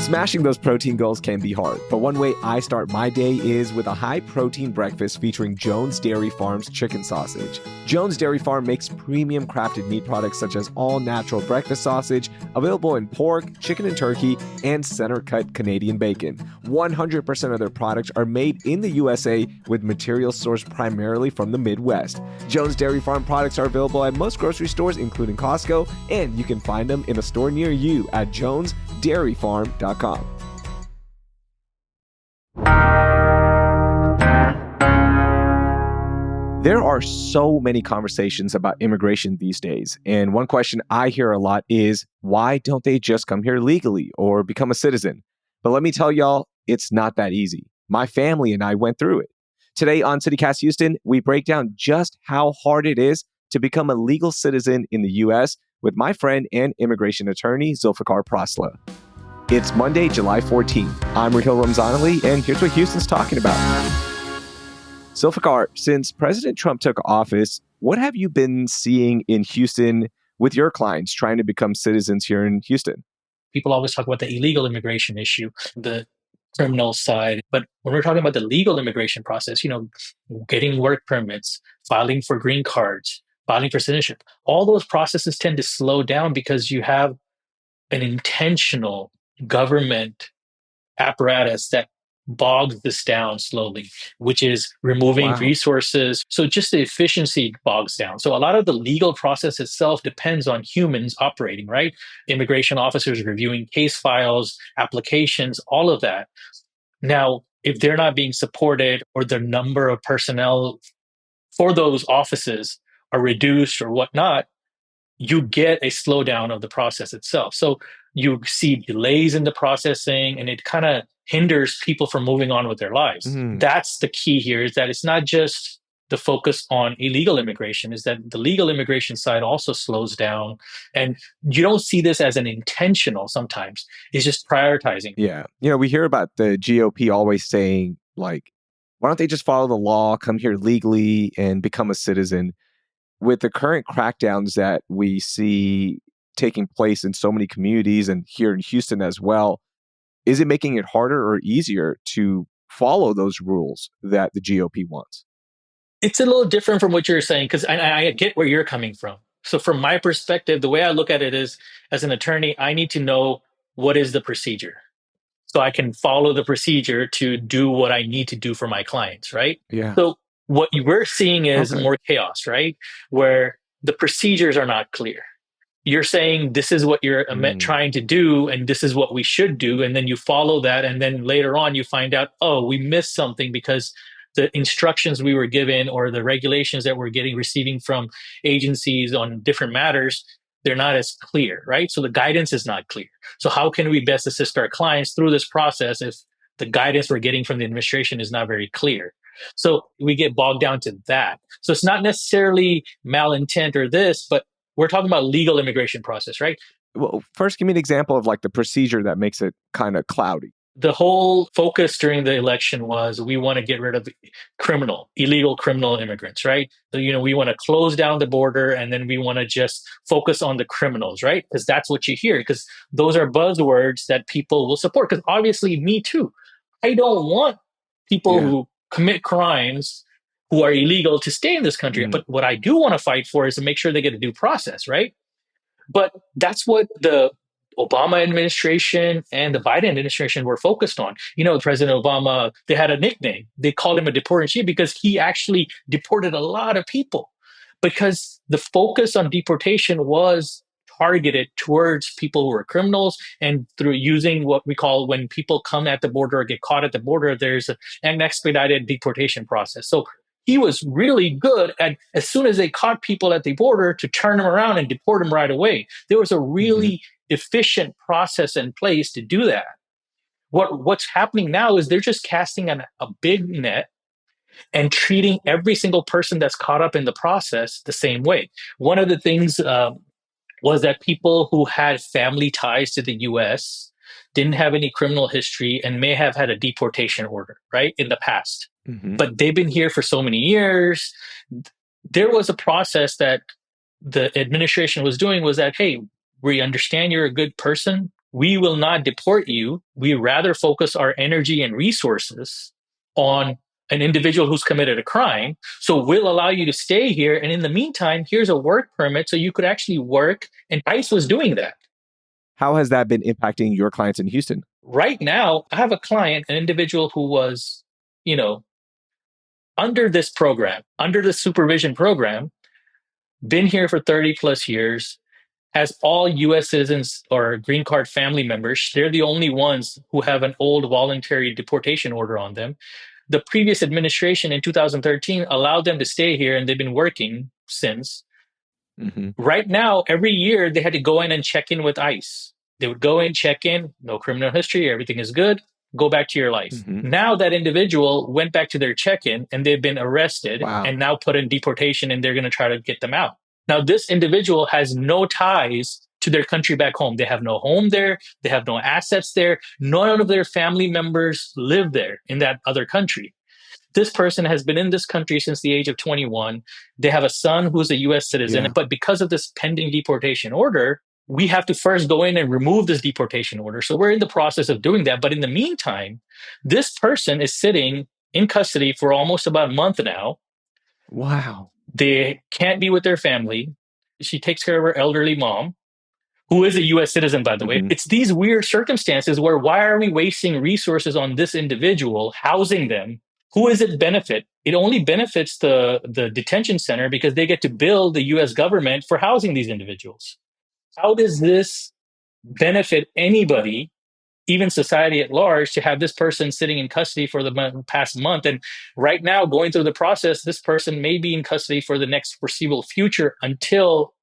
Smashing those protein goals can be hard, but one way I start my day is with a high-protein breakfast featuring Jones Dairy Farm's chicken sausage. Jones Dairy Farm makes premium crafted meat products such as all-natural breakfast sausage, available in pork, chicken and turkey, and center-cut Canadian bacon. 100% of their products are made in the USA with materials sourced primarily from the Midwest. Jones Dairy Farm products are available at most grocery stores, including Costco, and you can find them in a store near you at jonesdairyfarm.com. There are so many conversations about immigration these days, and one question I hear a lot is, why don't they just come here legally or become a citizen? But let me tell y'all, it's not that easy. My family and I went through it. Today on CityCast Houston, we break down just how hard it is to become a legal citizen in the U.S. with my friend and immigration attorney, Zulfiqar Prasla. It's Monday, July 14th. I'm Raheel Ramzanali, and here's what Houston's talking about. Zulfiqar, since President Trump took office, what have you been seeing in Houston with your clients trying to become citizens here in Houston? People always talk about the illegal immigration issue, the criminal side. But when we're talking about the legal immigration process, getting work permits, filing for green cards, filing for citizenship, all those processes tend to slow down because you have an intentional government apparatus that bogs this down slowly, which is removing Wow. resources. So just the efficiency bogs down. So a lot of the legal process itself depends on humans operating, right? Immigration officers reviewing case files, applications, all of that. Now, if they're not being supported or the number of personnel for those offices are reduced or whatnot, you get a slowdown of the process itself. So you see delays in the processing, and it kind of hinders people from moving on with their lives. Mm. That's the key here, is that it's not just the focus on illegal immigration, is that the legal immigration side also slows down. And you don't see this as an intentional sometimes. It's just prioritizing. Yeah. We hear about the GOP always saying, like, why don't they just follow the law, come here legally, and become a citizen? With the current crackdowns that we see taking place in so many communities and here in Houston as well, is it making it harder or easier to follow those rules that the GOP wants? It's a little different from what you're saying, because I get where you're coming from. So from my perspective, the way I look at it is, as an attorney, I need to know what is the procedure, so I can follow the procedure to do what I need to do for my clients, right? Yeah. So what we're seeing is Okay. more chaos, right? Where the procedures are not clear. You're saying this is what you're Mm. trying to do, and this is what we should do, and then you follow that, and then later on you find out, oh, we missed something because the instructions we were given or the regulations that we're receiving from agencies on different matters, they're not as clear, right? So the guidance is not clear. So how can we best assist our clients through this process if the guidance we're getting from the administration is not very clear? So we get bogged down to that. So it's not necessarily malintent or this, but we're talking about legal immigration process, right? Well, first, give me an example of like the procedure that makes it kind of cloudy. The whole focus during the election was, we want to get rid of illegal criminal immigrants, right? So, we want to close down the border, and then we want to just focus on the criminals, right? Because that's what you hear, because those are buzzwords that people will support. Because obviously, me too. I don't want people Yeah. who commit crimes who are illegal to stay in this country. Mm. But what I do want to fight for is to make sure they get a due process, right? But that's what the Obama administration and the Biden administration were focused on. President Obama, they had a nickname. They called him a deporter in chief because he actually deported a lot of people, because the focus on deportation was targeted towards people who were criminals, and through using what we call, when people come at the border or get caught at the border, there's an expedited deportation process. So he was really good at, as soon as they caught people at the border, to turn them around and deport them right away. There was a Hmm. really efficient process in place to do that. What's happening now is they're just casting a big net and treating every single person that's caught up in the process the same way. One of the things was that people who had family ties to the US didn't have any criminal history and may have had a deportation order, right, in the past. Hmm. But they've been here for so many years. There was a process that the administration was doing, was that, hey, we understand you're a good person. we will not deport you. We rather focus our energy and resources on an individual who's committed a crime. So we'll allow you to stay here. And in the meantime, here's a work permit so you could actually work. And ICE was doing that. How has that been impacting your clients in Houston? Right now, I have a client, an individual who was, under this program, under the supervision program, been here for 30 plus years, has all US citizens or green card family members. They're the only ones who have an old voluntary deportation order on them. The previous administration in 2013 allowed them to stay here, and they've been working since. Mm-hmm. Right now, every year they had to go in and check in with ICE. They would go in, check in, no criminal history, everything is good, go back to your life. Mm-hmm. Now that individual went back to their check-in and they've been arrested Wow. and now put in deportation, and they're going to try to get them out. Now, this individual has no ties to their country back home. They have no home there. They have no assets there. None of their family members live there in that other country. This person has been in this country since the age of 21. They have a son who's a US citizen. Yeah. But because of this pending deportation order, we have to first go in and remove this deportation order. So we're in the process of doing that. But in the meantime, this person is sitting in custody for almost about a month now. Wow. They can't be with their family. She takes care of her elderly mom, who is a US citizen, by the way. Mm-hmm. It's these weird circumstances where why are we wasting resources on this individual, housing them? Who does it benefit? It only benefits the detention center because they get to bill the US government for housing these individuals. How does this benefit anybody, even society at large, to have this person sitting in custody for the past month? And right now, going through the process, this person may be in custody for the next foreseeable future until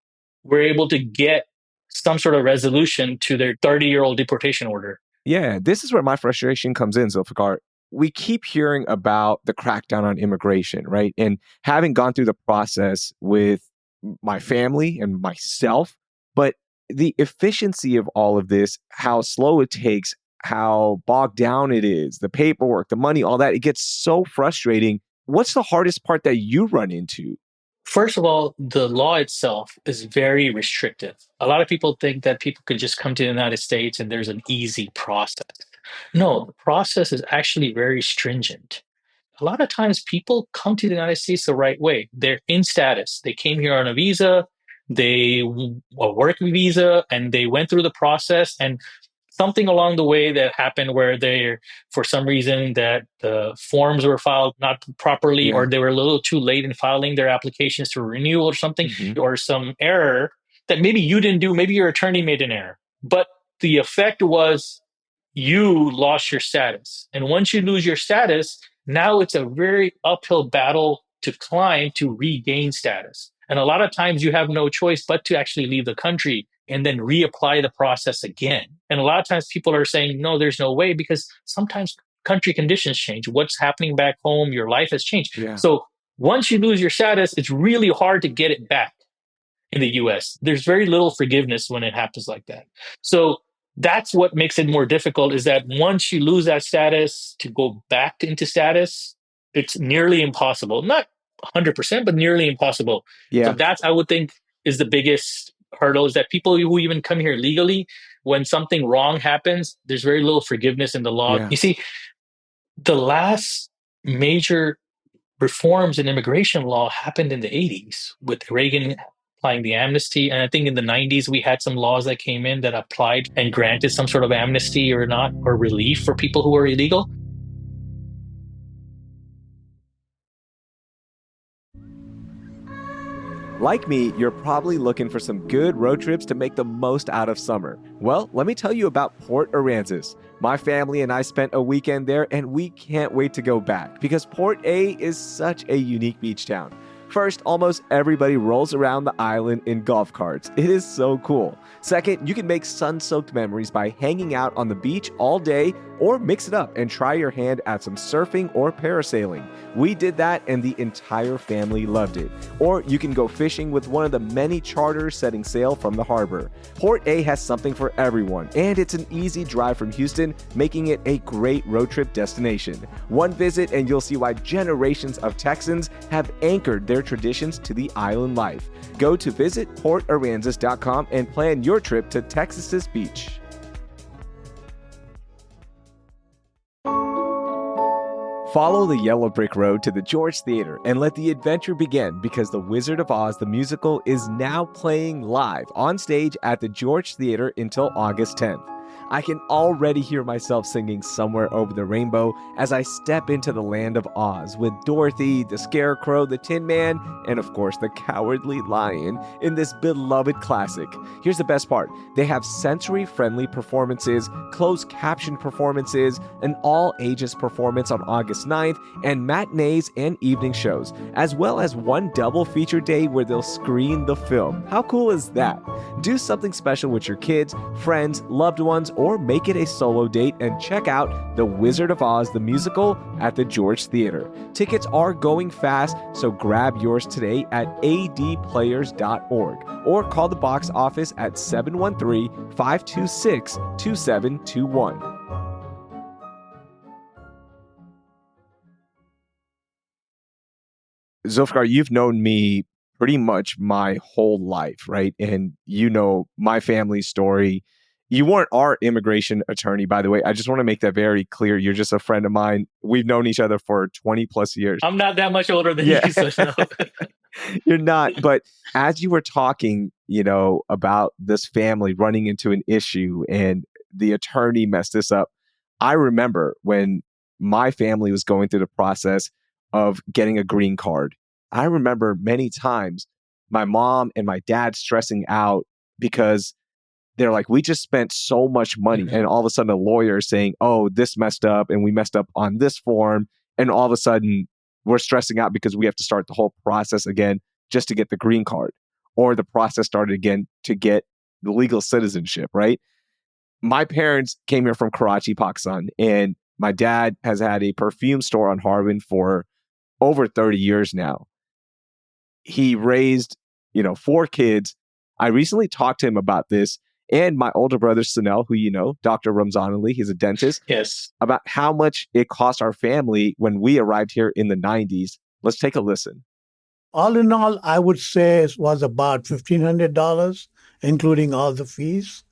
we're able to get some sort of resolution to their 30-year-old deportation order. Yeah, this is where my frustration comes in, Zulfiqar. We keep hearing about the crackdown on immigration, right? And having gone through the process with my family and myself, but the efficiency of all of this, how slow it takes, how bogged down it is, the paperwork, the money, all that, it gets so frustrating. What's the hardest part that you run into? First of all, the law itself is very restrictive. A lot of people think that people could just come to the United States and there's an easy process. No, the process is actually very stringent. A lot of times people come to the United States the right way. They're in status. They came here on a visa, a work visa, and they went through the process. And something along the way that happened where they, for some reason, that the forms were filed not properly, or they were a little too late in filing their applications to renewal or something, or some error that maybe you didn't do, maybe your attorney made an error. But the effect was you lost your status. And once you lose your status, now it's a very uphill battle to climb to regain status. And a lot of times you have no choice but to actually leave the country and then reapply the process again. And a lot of times people are saying, no, there's no way, because sometimes country conditions change. What's happening back home, your life has changed. Yeah. So once you lose your status, it's really hard to get it back in the US. There's very little forgiveness when it happens like that. So that's what makes it more difficult, is that once you lose that status, to go back into status, it's nearly impossible. Not 100%, but nearly impossible. Yeah. So that's, I would think, is the biggest hurdle, is that people who even come here legally, when something wrong happens, there's very little forgiveness in the law. Yeah. You see, the last major reforms in immigration law happened in the 80s with Reagan applying the amnesty. And I think in the 90s, we had some laws that came in that applied and granted some sort of amnesty or not, or relief for people who were illegal. Like me, you're probably looking for some good road trips to make the most out of summer. Well, let me tell you about Port Aransas. My family and I spent a weekend there, and we can't wait to go back because Port A is such a unique beach town. First, almost everybody rolls around the island in golf carts. It is so cool. Second, you can make sun-soaked memories by hanging out on the beach all day, or mix it up and try your hand at some surfing or parasailing. We did that and the entire family loved it. Or you can go fishing with one of the many charters setting sail from the harbor. Port A has something for everyone, and it's an easy drive from Houston, making it a great road trip destination. One visit and you'll see why generations of Texans have anchored their traditions to the island life. Go to visitportaransas.com and plan your trip to Texas's beach. Follow the yellow brick road to the George Theater and let the adventure begin because The Wizard of Oz the musical is now playing live on stage at the George Theater until August 10th. I can already hear myself singing Somewhere Over the Rainbow as I step into the land of Oz with Dorothy, the Scarecrow, the Tin Man, and of course the Cowardly Lion in this beloved classic. Here's the best part. They have sensory-friendly performances, closed caption performances, an all-ages performance on August 9th, and matinees and evening shows, as well as one double feature day where they'll screen the film. How cool is that? Do something special with your kids, friends, loved ones, or make it a solo date and check out The Wizard of Oz the musical at the George Theater. Tickets are going fast, so grab yours today at adplayers.org or call the box office at 713-526-2721. Zulfiqar, you've known me pretty much my whole life, right? And you know my family story. You weren't our immigration attorney, by the way. I just want to make that very clear. You're just a friend of mine. We've known each other for 20 plus years. I'm not that much older than Yeah, you, so no. you're not. But as you were talking, about this family running into an issue and the attorney messed this up, I remember when my family was going through the process of getting a green card. I remember many times my mom and my dad stressing out because they're like, we just spent so much money. Mhm. And all of a sudden a lawyer is saying, oh, this messed up and we messed up on this form. And all of a sudden we're stressing out because we have to start the whole process again just to get the green card, or the process started again to get the legal citizenship, right? My parents came here from Karachi, Pakistan, and my dad has had a perfume store on Harvard for over 30 years now. He raised, four kids. I recently talked to him about this, and my older brother, Sunil, who Dr. Ramzanali, he's a dentist, Yes. about how much it cost our family when we arrived here in the 90s. Let's take a listen. All in all, I would say it was about $1,500, including all the fees.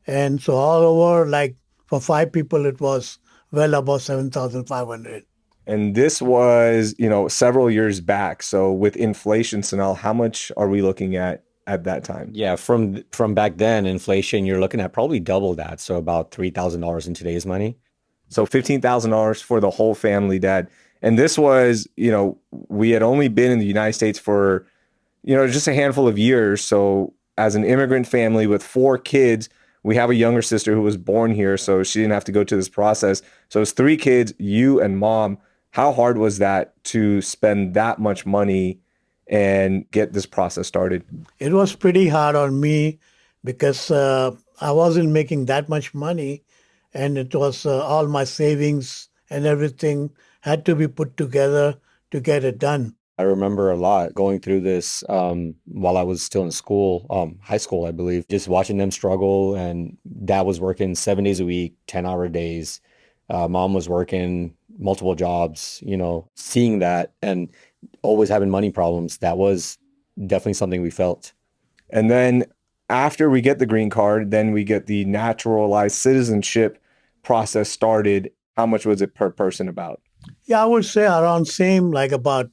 And so all over, like for 5 people, it was well above 7,500. And this was, several years back. So with inflation, Sunil, how much are we looking at that time? Yeah, from back then, inflation, you're looking at probably double that. So about $3,000 in today's money. So $15,000 for the whole family, Dad. And this was, we had only been in the United States for, just a handful of years. So as an immigrant family with four kids, we have a younger sister who was born here, so she didn't have to go to this process. So it's three kids, you and mom. How hard was that to spend that much money and get this process started? It was pretty hard on me because I wasn't making that much money, and it was all my savings and everything had to be put together to get it done. I remember a lot going through this while I was still in school, high school, I believe, just watching them struggle. And dad was working 7 days a week, 10-hour days. Mom was working multiple jobs, seeing that and always having money problems. That was definitely something we felt. And then after we get the green card, then we get the naturalized citizenship process started. How much was it per person about? Yeah, I would say around same, like about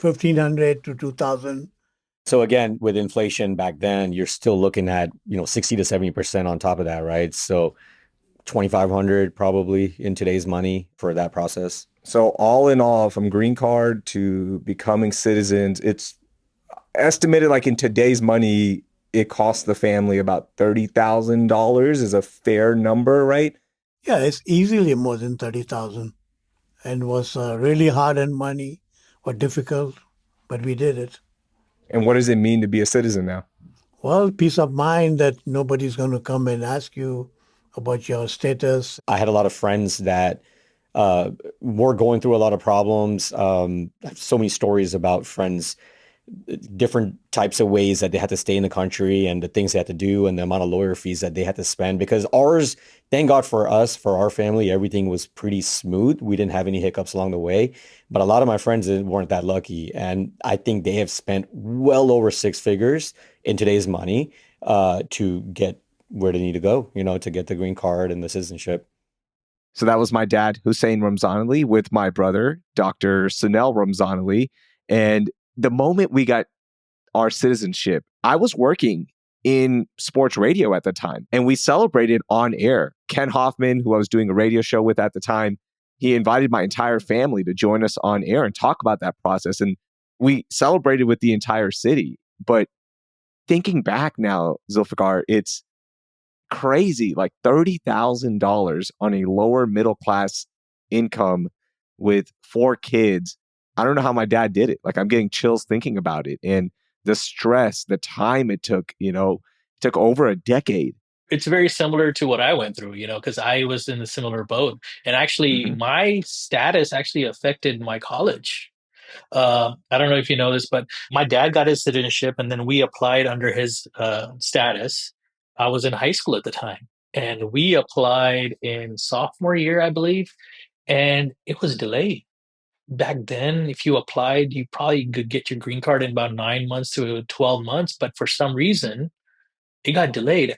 1,500 to 2,000. So again, with inflation back then, you're still looking at, 60 to 70% on top of that, right? So 2,500 probably in today's money for that process. So all in all, from green card to becoming citizens, it's estimated like in today's money, it costs the family about $30,000 is a fair number, right? Yeah, it's easily more than 30,000, and was really hard-earned money or difficult, but we did it. And what does it mean to be a citizen now? Well, peace of mind that nobody's going to come and ask you about your status. I had a lot of friends that were going through a lot of problems. I have so many stories about friends, different types of ways that they had to stay in the country and the things they had to do and the amount of lawyer fees that they had to spend, because ours, thank God for us, for our family, everything was pretty smooth. We didn't have any hiccups along the way, but a lot of my friends weren't that lucky. And I think they have spent well over six figures in today's money to get where they need to go, to get the green card and the citizenship. So that was my dad, Hussein Ramzanali, with my brother, Dr. Sunel Ramzanali. And the moment we got our citizenship, I was working in sports radio at the time, and we celebrated on air. Ken Hoffman, who I was doing a radio show with at the time, he invited my entire family to join us on air and talk about that process. And we celebrated with the entire city. But thinking back now, Zulfiqar, it's crazy, like $30,000 on a lower middle class income with 4 kids. I don't know how my dad did it. Like, I'm getting chills thinking about it. And the stress, the time it took, took over a decade. It's very similar to what I went through, because I was in a similar boat. And actually, Mm-hmm. my status actually affected my college. I don't know if you know this, but my dad got his citizenship and then we applied under his status. I was in high school at the time and we applied in sophomore year, I believe, and it was delayed. Back then, if you applied, you probably could get your green card in about 9 months to 12 months, but for some reason, it got delayed.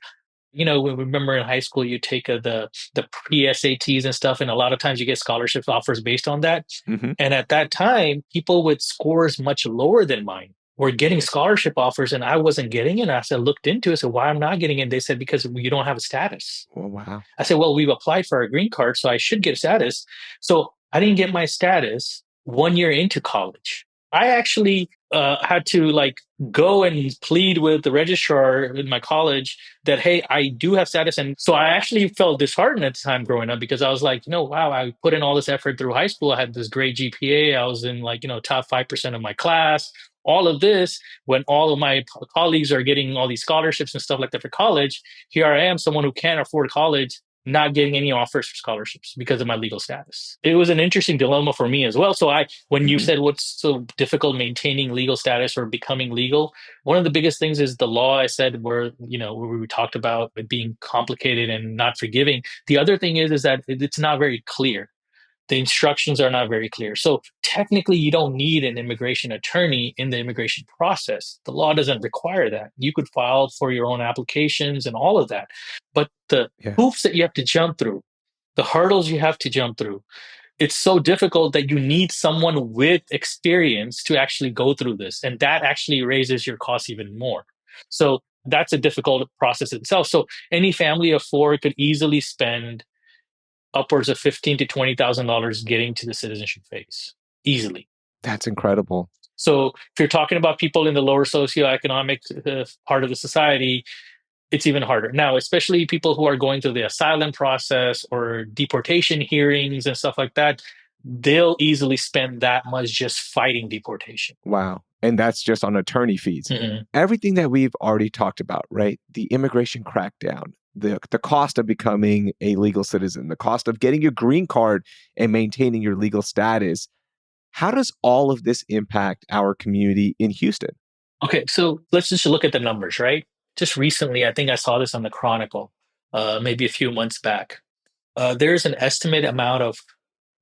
We remember in high school you take the pre-SATs and stuff, and a lot of times you get scholarship offers based on that. Mm-hmm. And at that time, people with scores much lower than mine were getting scholarship offers, and I wasn't getting it. I said, looked into it, I said, why I'm not getting it? They said, because you don't have a status. Oh, wow. I said, well, we've applied for our green card, so I should get a status. So I didn't get my status 1 year into college. I actually had to go and plead with the registrar in my college that, hey, I do have status. And so I actually felt disheartened at the time growing up because I was like, wow, I put in all this effort through high school. I had this great GPA. I was in top 5% of my class. All of this, when all of my colleagues are getting all these scholarships and stuff like that for college, here I am, someone who can't afford college, not getting any offers for scholarships because of my legal status. It was an interesting dilemma for me as well. So when you Mm-hmm. said what's so difficult maintaining legal status or becoming legal, one of the biggest things is the law. I said where we talked about it being complicated and not forgiving. The other thing is that it's not very clear. The instructions are not very clear. So technically, you don't need an immigration attorney in the immigration process. The law doesn't require that. You could file for your own applications and all of that. But the Yeah. hoops that you have to jump through, the hurdles you have to jump through, it's so difficult that you need someone with experience to actually go through this. And that actually raises your costs even more. So that's a difficult process itself. So any family of four could easily spend upwards of $15,000 to $20,000 getting to the citizenship phase easily. That's incredible. So if you're talking about people in the lower socioeconomic part of the society, it's even harder. Now, especially people who are going through the asylum process or deportation hearings and stuff like that, they'll easily spend that much just fighting deportation. Wow. And that's just on attorney fees. Mm-hmm. Everything that we've already talked about, right? The immigration crackdown, the cost of becoming a legal citizen, the cost of getting your green card and maintaining your legal status. How does all of this impact our community in Houston? Okay, so let's just look at the numbers, right? Just recently, I think I saw this on the Chronicle, maybe a few months back. There's an estimated amount of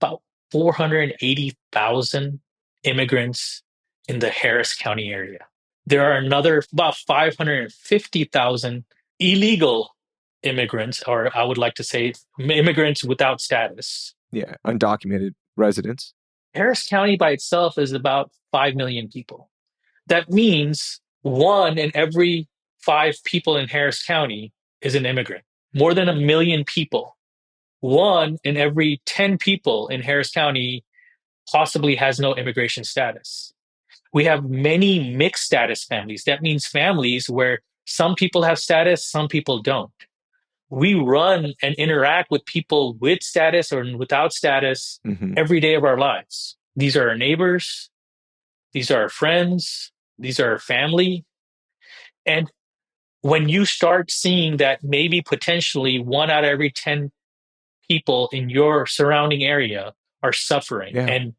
about 480,000 immigrants in the Harris County area. There are another about 550,000 illegal immigrants, or I would like to say immigrants without status. Yeah, undocumented residents. Harris County by itself is about 5 million people. That means 1 in every 5 people in Harris County is an immigrant. More than 1 million people. 1 in every 10 people in Harris County possibly has no immigration status. We have many mixed status families. That means families where some people have status, some people don't. We run and interact with people with status or without status every day of our lives. These are our neighbors. These are our friends. These are our family. And when you start seeing that maybe potentially 1 out of every 10 people in your surrounding area are suffering and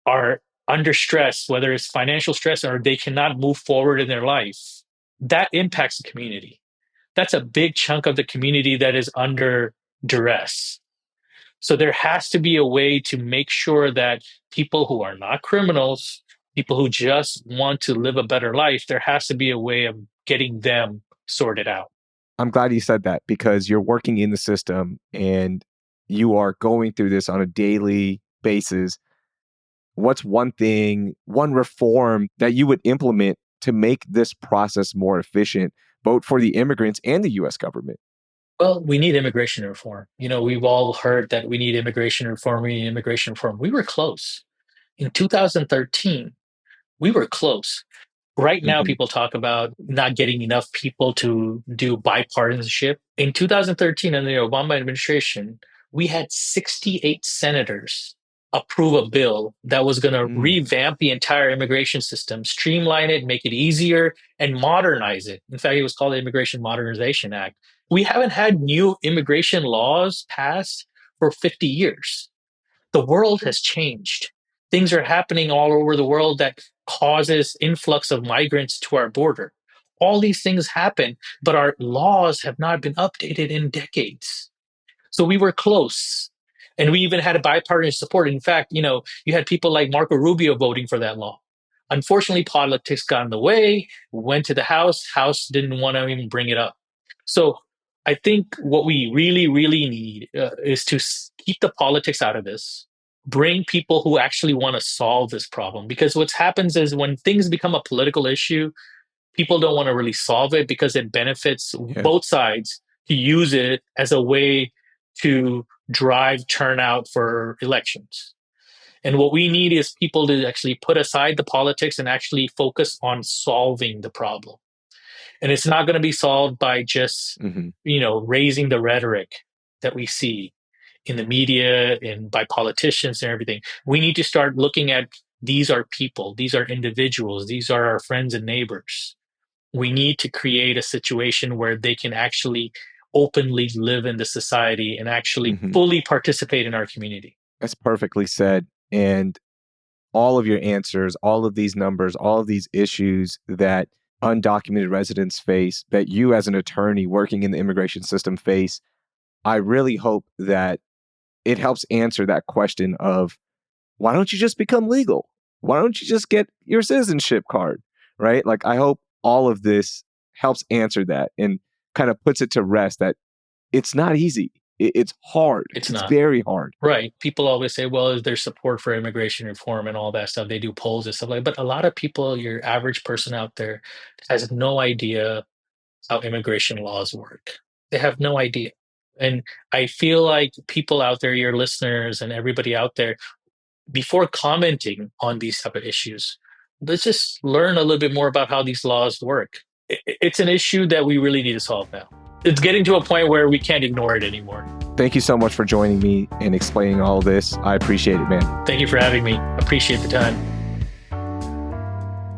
are under stress, whether it's financial stress or they cannot move forward in their life, that impacts the community. That's a big chunk of the community that is under duress. So there has to be a way to make sure that people who are not criminals, people who just want to live a better life, there has to be a way of getting them sorted out. I'm glad you said that because you're working in the system and you are going through this on a daily basis, what's one thing, one reform that you would implement to make this process more efficient, both for the immigrants and the U.S. government? Well, we need immigration reform. We've all heard that we need immigration reform, we need immigration reform. We were close. In 2013, we were close. Right now, Hmm. people talk about not getting enough people to do bipartisanship. In 2013, under the Obama administration, we had 68 senators approve a bill that was going to Mm. revamp the entire immigration system, streamline it, make it easier, and modernize it. In fact, it was called the Immigration Modernization Act. We haven't had new immigration laws passed for 50 years. The world has changed. Things are happening all over the world that causes influx of migrants to our border. All these things happen, but our laws have not been updated in decades. So we were close. And we even had a bipartisan support. In fact, you had people like Marco Rubio voting for that law. Unfortunately, politics got in the way, went to the House didn't want to even bring it up. So I think what we really, really need is to keep the politics out of this, bring people who actually want to solve this problem. Because what happens is when things become a political issue, people don't want to really solve it because it benefits Yeah. both sides to use it as a way to drive turnout for elections. And what we need is people to actually put aside the politics and actually focus on solving the problem. And it's not going to be solved by just, Hmm. raising the rhetoric that we see in the media and by politicians and everything. We need to start looking at these are people, these are individuals, these are our friends and neighbors. We need to create a situation where they can actually openly live in the society and actually Hmm. fully participate in our community. That's perfectly said. And all of your answers, all of these numbers, all of these issues that undocumented residents face, that you as an attorney working in the immigration system face, I really hope that it helps answer that question of, why don't you just become legal? Why don't you just get your citizenship card? Right? Like, I hope all of this helps answer that and kind of puts it to rest that it's not easy. It's hard. It's It's not. very hard. Right. People always say, well, is there support for immigration reform and all that stuff? They do polls and stuff like that. But a lot of people, your average person out there, has no idea how immigration laws work. They have no idea. And I feel like people out there, your listeners and everybody out there, before commenting on these type of issues, let's just learn a little bit more about how these laws work. It's an issue that we really need to solve now. It's getting to a point where we can't ignore it anymore. Thank you so much for joining me and explaining all of this. I appreciate it, man. Thank you for having me. Appreciate the time.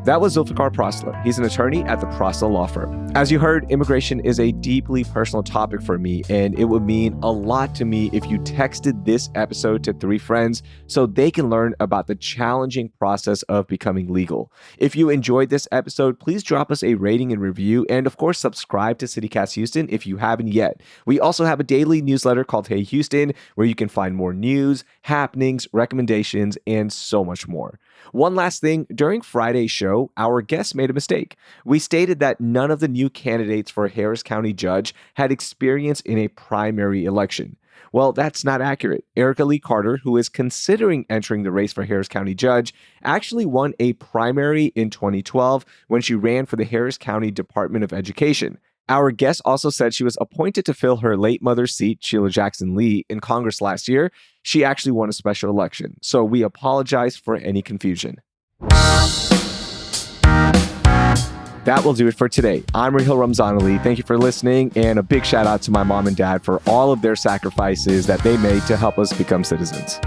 That was Zulfiqar Prasla. He's an attorney at the Prasla Law Firm. As you heard, immigration is a deeply personal topic for me, and it would mean a lot to me if you texted this episode to 3 friends so they can learn about the challenging process of becoming legal. If you enjoyed this episode, please drop us a rating and review, and of course, subscribe to CityCast Houston if you haven't yet. We also have a daily newsletter called Hey Houston, where you can find more news, happenings, recommendations, and so much more. One last thing, during Friday's show, our guest made a mistake. We stated that none of the new candidates for Harris County judge had experience in a primary election. Well, that's not accurate. Erica Lee Carter, who is considering entering the race for Harris County judge, actually won a primary in 2012 when she ran for the Harris County Department of Education. Our guest also said she was appointed to fill her late mother's seat, Sheila Jackson Lee, in Congress last year. She actually won a special election, so we apologize for any confusion. That will do it for today. I'm Raheel Ramzanali. Thank you for listening, and a big shout out to my mom and dad for all of their sacrifices that they made to help us become citizens.